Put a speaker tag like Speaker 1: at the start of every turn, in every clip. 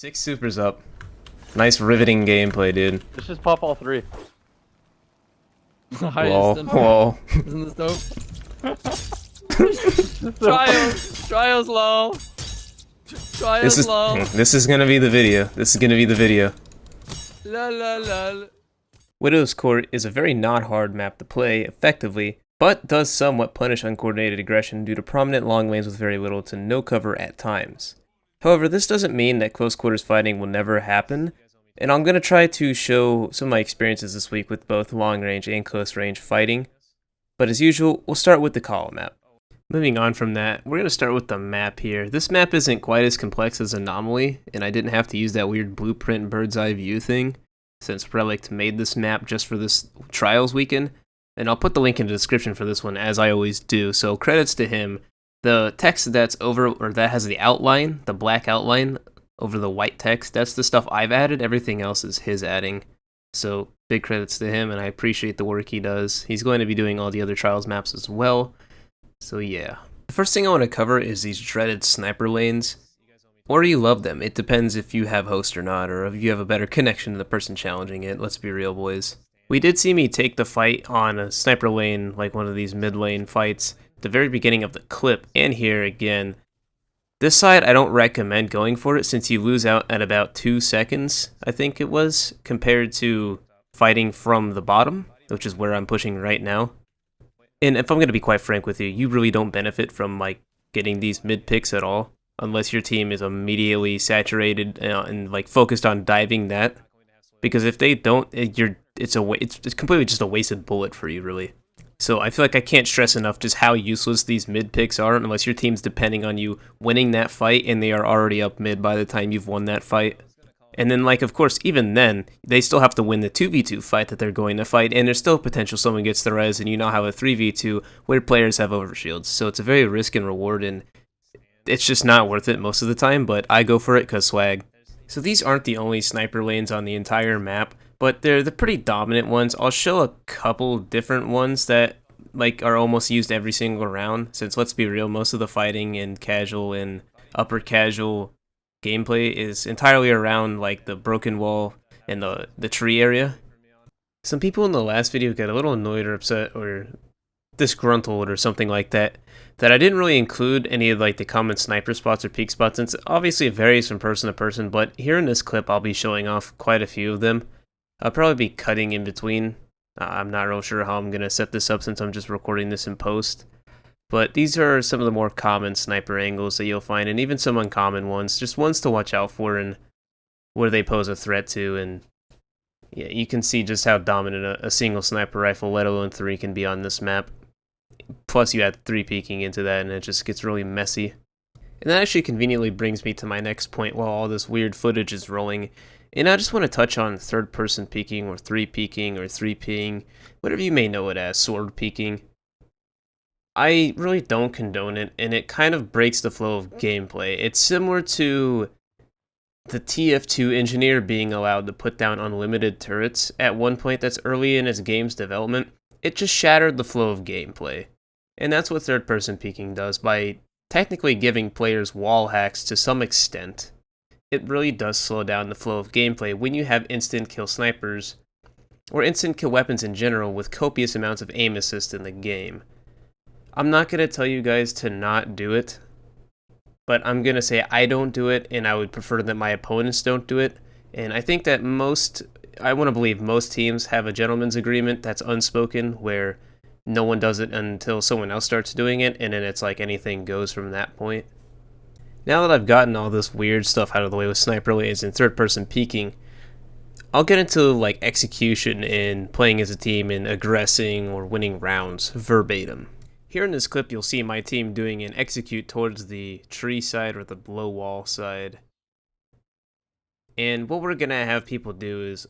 Speaker 1: 6 supers up. Nice riveting gameplay, dude.
Speaker 2: Let's just pop all three.
Speaker 1: Whoa,
Speaker 3: Highest.
Speaker 1: whoa.
Speaker 3: Isn't this dope? Trials low. Trials low.
Speaker 1: This is gonna be the video. This is gonna be the video.
Speaker 3: La la la.
Speaker 1: Widow's Court is a very not hard map to play effectively, but does somewhat punish uncoordinated aggression due to prominent long lanes with very little to no cover at times. However, this doesn't mean that close quarters fighting will never happen, and I'm going to try to show some of my experiences this week with both long range and close range fighting. But as usual, we'll start with the column map. Moving on from that, we're going to start with the map here. This map isn't quite as complex as Anomaly, and I didn't have to use that weird blueprint bird's eye view thing, since Relict made this map just for this Trials weekend. And I'll put the link in the description for this one, as I always do, so credits to him. The text that's over, or that has the outline, the black outline over the white text, that's the stuff I've added. Everything else is his adding. So big credits to him, and I appreciate the work he does. He's going to be doing all the other Trials maps as well. So yeah. The first thing I want to cover is these dreaded sniper lanes. Or you love them. It depends if you have host or not, or if you have a better connection to the person challenging it. Let's be real, boys. We did see me take the fight on a sniper lane, like one of these mid lane fights, at the very beginning of the clip, and here again. This side, I don't recommend going for it since you lose out at about 2 seconds, I think it was, compared to fighting from the bottom, which is where I'm pushing right now. And if I'm going to be quite frank with you, you really don't benefit from like getting these mid picks at all, unless your team is immediately saturated and like focused on diving that. Because if they don't, it's completely just a wasted bullet for you, really. So I feel like I can't stress enough just how useless these mid picks are unless your team's depending on you winning that fight and they are already up mid by the time you've won that fight. And then, like, of course, even then, they still have to win the 2v2 fight that they're going to fight, and there's still potential someone gets the res, and you now have a 3v2 where players have overshields. So it's a very risk and reward, and it's just not worth it most of the time, but I go for it because swag. So these aren't the only sniper lanes on the entire map, but they're the pretty dominant ones. I'll show a couple different ones that like are almost used every single round, since let's be real, most of the fighting in casual and upper casual gameplay is entirely around like the broken wall and the tree area. Some people in the last video got a little annoyed or upset or disgruntled or something like that I didn't really include any of like the common sniper spots or peak spots, since obviously it varies from person to person, but here in this clip I'll be showing off quite a few of them. I'll probably be cutting in between. I'm not real sure how I'm going to set this up since I'm just recording this in post. But these are some of the more common sniper angles that you'll find, and even some uncommon ones, just ones to watch out for and where they pose a threat to. And yeah, you can see just how dominant a single sniper rifle, let alone 3, can be on this map. Plus you add 3 peeking into that and it just gets really messy. And that actually conveniently brings me to my next point while all this weird footage is rolling. And I just want to touch on third person peeking or 3 peeking or 3Ping, whatever you may know it as, sword peeking. I really don't condone it, and it kind of breaks the flow of gameplay. It's similar to the TF2 engineer being allowed to put down unlimited turrets at one point that's early in its game's development. It just shattered the flow of gameplay. And that's what third person peeking does by technically giving players wall hacks to some extent. It really does slow down the flow of gameplay when you have instant kill snipers, or instant kill weapons in general, with copious amounts of aim assist in the game. I'm not going to tell you guys to not do it, but I'm going to say I don't do it, and I would prefer that my opponents don't do it. And I think that I want to believe most teams have a gentleman's agreement that's unspoken, where no one does it until someone else starts doing it, and then it's like anything goes from that point. Now that I've gotten all this weird stuff out of the way with sniper lanes and third person peeking, I'll get into like execution and playing as a team and aggressing or winning rounds verbatim. Here in this clip you'll see my team doing an execute towards the tree side or the low wall side. And what we're going to have people do is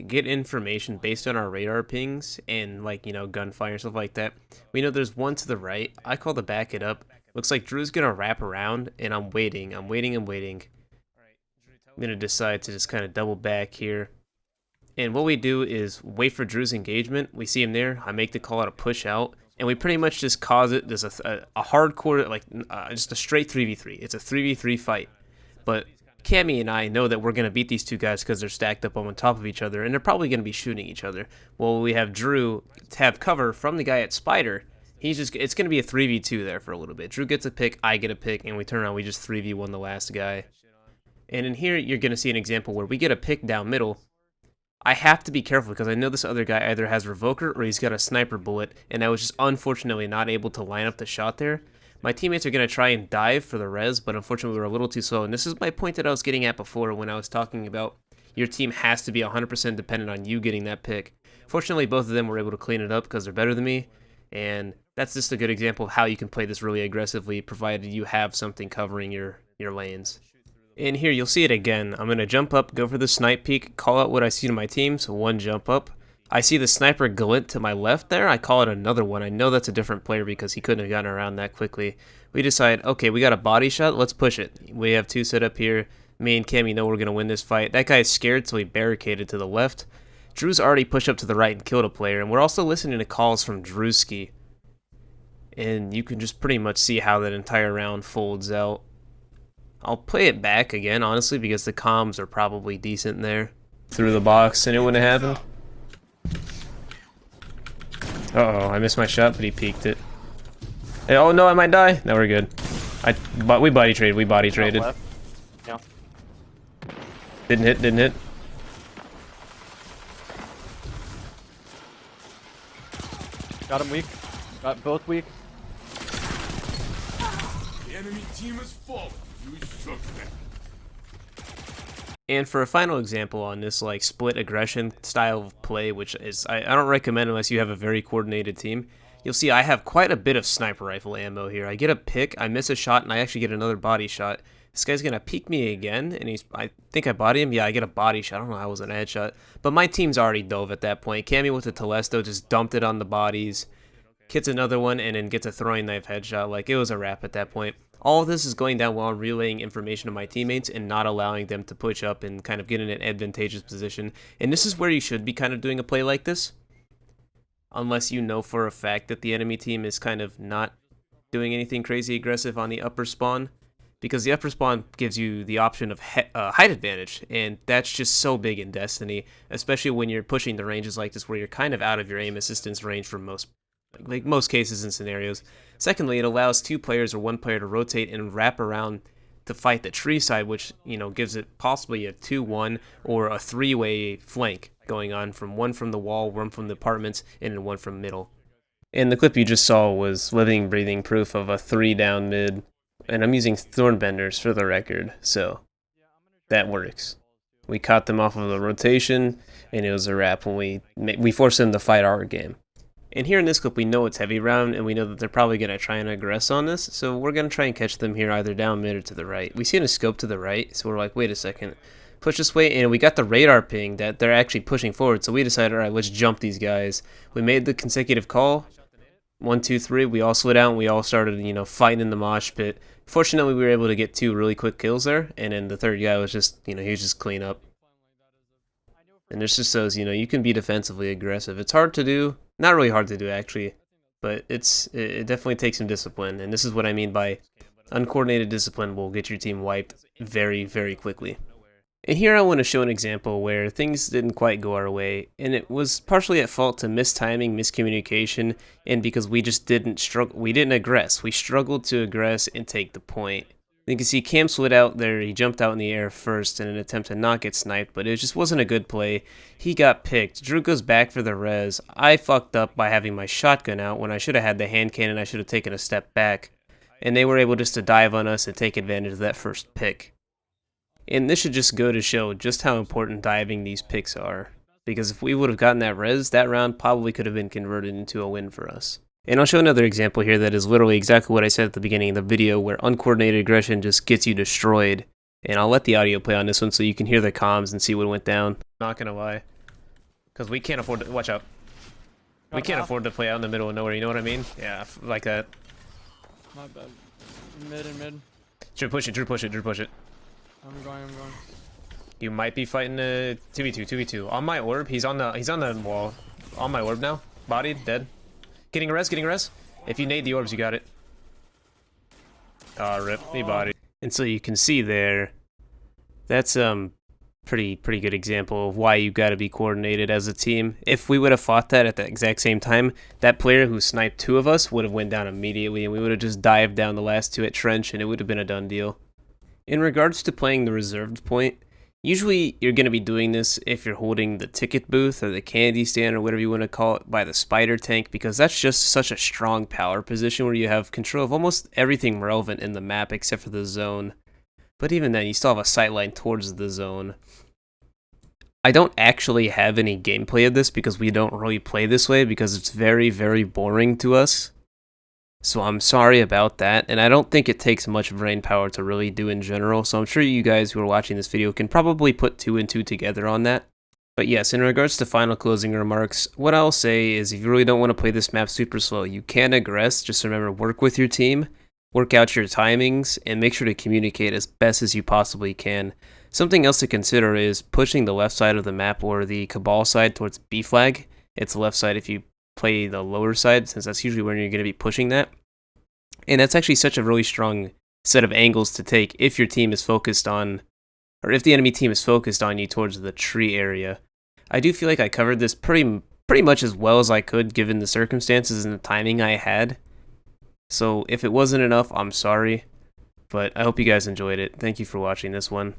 Speaker 1: get information based on our radar pings and like, you know, gunfire and stuff like that. We know there's one to the right. I call to back it up. Looks like Drew's going to wrap around, and I'm waiting. I'm going to decide to just kind of double back here. And what we do is wait for Drew's engagement. We see him there. I make the call out to push out. And we pretty much just cause it. There's a hardcore, like just a straight 3v3. It's a 3v3 fight. But Cammy and I know that we're going to beat these two guys because they're stacked up on top of each other, and they're probably going to be shooting each other. Well, we have Drew have cover from the guy at Spider. It's going to be a 3v2 there for a little bit. Drew gets a pick, I get a pick, and we turn around, we just 3v1 the last guy. And in here, you're going to see an example where we get a pick down middle. I have to be careful because I know this other guy either has Revoker or he's got a sniper bullet, and I was just unfortunately not able to line up the shot there. My teammates are going to try and dive for the res, but unfortunately we were a little too slow. And this is my point that I was getting at before when I was talking about your team has to be 100% dependent on you getting that pick. Fortunately, both of them were able to clean it up because they're better than me. And that's just a good example of how you can play this really aggressively, provided you have something covering your lanes. In here, you'll see it again. I'm going to jump up, go for the snipe peek, call out what I see to my team, so one jump up. I see the sniper glint to my left there. I call it another one. I know that's a different player because he couldn't have gotten around that quickly. We decide, okay, we got a body shot. Let's push it. We have two set up here. Me and Cammy know we're going to win this fight. That guy's scared, so he barricaded to the left. Drew's already pushed up to the right and killed a player, and we're also listening to calls from Drewski. And you can just pretty much see how that entire round folds out. I'll play it back again, honestly, because the comms are probably decent there. Through the box, and it wouldn't have happened. Uh-oh, I missed my shot, but he peeked it. Hey, oh no, I might die. No, we're good. We body traded. We body traded.
Speaker 2: Yeah.
Speaker 1: Didn't hit. Didn't hit.
Speaker 2: Got him weak. Got both weak.
Speaker 4: The enemy team has fallen. You shook them.
Speaker 1: And for a final example on this like split aggression style of play, which is I don't recommend unless you have a very coordinated team, you'll see I have quite a bit of sniper rifle ammo here. I get a pick, I miss a shot, and I actually get another body shot. This guy's gonna peek me again, and I think I body him. Yeah, I get a body shot. I don't know how it was an headshot, but my team's already dove at that point. Cammy with the Telesto just dumped it on the bodies, hits another one, and then gets a throwing knife headshot. Like, it was a wrap at that point. All of this is going down while I'm relaying information to my teammates and not allowing them to push up and kind of get in an advantageous position. And this is where you should be kind of doing a play like this, unless you know for a fact that the enemy team is kind of not doing anything crazy aggressive on the upper spawn, because the upper spawn gives you the option of height advantage, and that's just so big in Destiny, especially when you're pushing the ranges like this where you're kind of out of your aim assistance range for most cases and scenarios. Secondly, it allows two players or one player to rotate and wrap around to fight the tree side, which, you know, gives it possibly a 2-1 or a 3-way flank going on, from one from the wall, one from the apartments, and then one from middle. And the clip you just saw was living, breathing proof of a 3 down mid, and I'm using thorn benders for the record, so that works. We caught them off of the rotation, and it was a wrap when we forced them to fight our game. And here in this clip, we know it's heavy round, and we know that they're probably going to try and aggress on this, so we're going to try and catch them here either down mid or to the right. We see in a scope to the right, so we're like, wait a second. Push this way, and we got the radar ping that they're actually pushing forward, so we decided, alright, let's jump these guys. We made the consecutive call. 1, 2, 3, we all slid out, and we all started, you know, fighting in the mosh pit. Fortunately, we were able to get 2 really quick kills there, and then the third guy was just, you know, he was just clean up. And this just shows, you know, you can be defensively aggressive. It's hard to do. Not really hard to do, actually, but it definitely takes some discipline, and this is what I mean by uncoordinated discipline will get your team wiped very, very quickly. And here I want to show an example where things didn't quite go our way, and it was partially at fault to mistiming, miscommunication, and because we just didn't aggress. We struggled to aggress and take the point. You can see Cam slid out there, he jumped out in the air first in an attempt to not get sniped, but it just wasn't a good play. He got picked. Drew goes back for the res. I fucked up by having my shotgun out when I should have had the hand cannon. I should have taken a step back. And they were able just to dive on us and take advantage of that first pick. And this should just go to show just how important diving these picks are. Because if we would have gotten that res, that round probably could have been converted into a win for us. And I'll show another example here that is literally exactly what I said at the beginning of the video, where uncoordinated aggression just gets you destroyed. And I'll let the audio play on this one so you can hear the comms and see what went down. Not gonna lie. Because we can't afford to, watch out. We can't afford to play out in the middle of nowhere, you know what I mean? Yeah, like that.
Speaker 3: My bad. Mid and mid.
Speaker 1: Drew, push it, Drew, push it, Drew, push it.
Speaker 3: I'm going.
Speaker 1: You might be fighting a 2v2, 2v2. On my orb, he's on the wall. On my orb now. Bodied, dead. Getting a res. If you nade the orbs, you got it. Rip, he bodied. And so you can see there, That's pretty good example of why you got to be coordinated as a team. If we would have fought that at the exact same time, that player who sniped 2 of us would have went down immediately, and we would have just dived down the last 2 at trench, and it would have been a done deal. In regards to playing the reserved point, usually you're going to be doing this if you're holding the ticket booth or the candy stand or whatever you want to call it by the spider tank, because that's just such a strong power position where you have control of almost everything relevant in the map except for the zone. But even then, you still have a sight line towards the zone. I don't actually have any gameplay of this because we don't really play this way because it's very boring to us. So I'm sorry about that, and I don't think it takes much brain power to really do in general, so I'm sure you guys who are watching this video can probably put 2 and 2 together on that. But yes, in regards to final closing remarks, what I'll say is if you really don't want to play this map super slow, you can aggress. Just remember, work with your team, work out your timings, and make sure to communicate as best as you possibly can. Something else to consider is pushing the left side of the map or the Cabal side towards B flag. It's left side if you play the lower side, since that's usually when you're going to be pushing that. And that's actually such a really strong set of angles to take if your team is focused on, or if the enemy team is focused on you towards the tree area. I do feel like I covered this pretty much as well as I could given the circumstances and the timing I had. So if it wasn't enough, I'm sorry, but I hope you guys enjoyed it. Thank you for watching this one.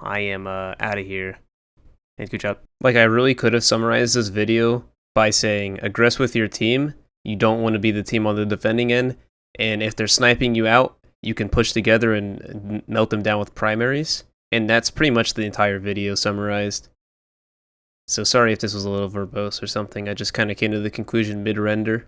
Speaker 1: I am out of here. And good job. Like, I really could have summarized this video by saying, aggress with your team. You don't want to be the team on the defending end. And if they're sniping you out, you can push together and melt them down with primaries. And that's pretty much the entire video summarized. So sorry if this was a little verbose or something. I just kind of came to the conclusion mid-render.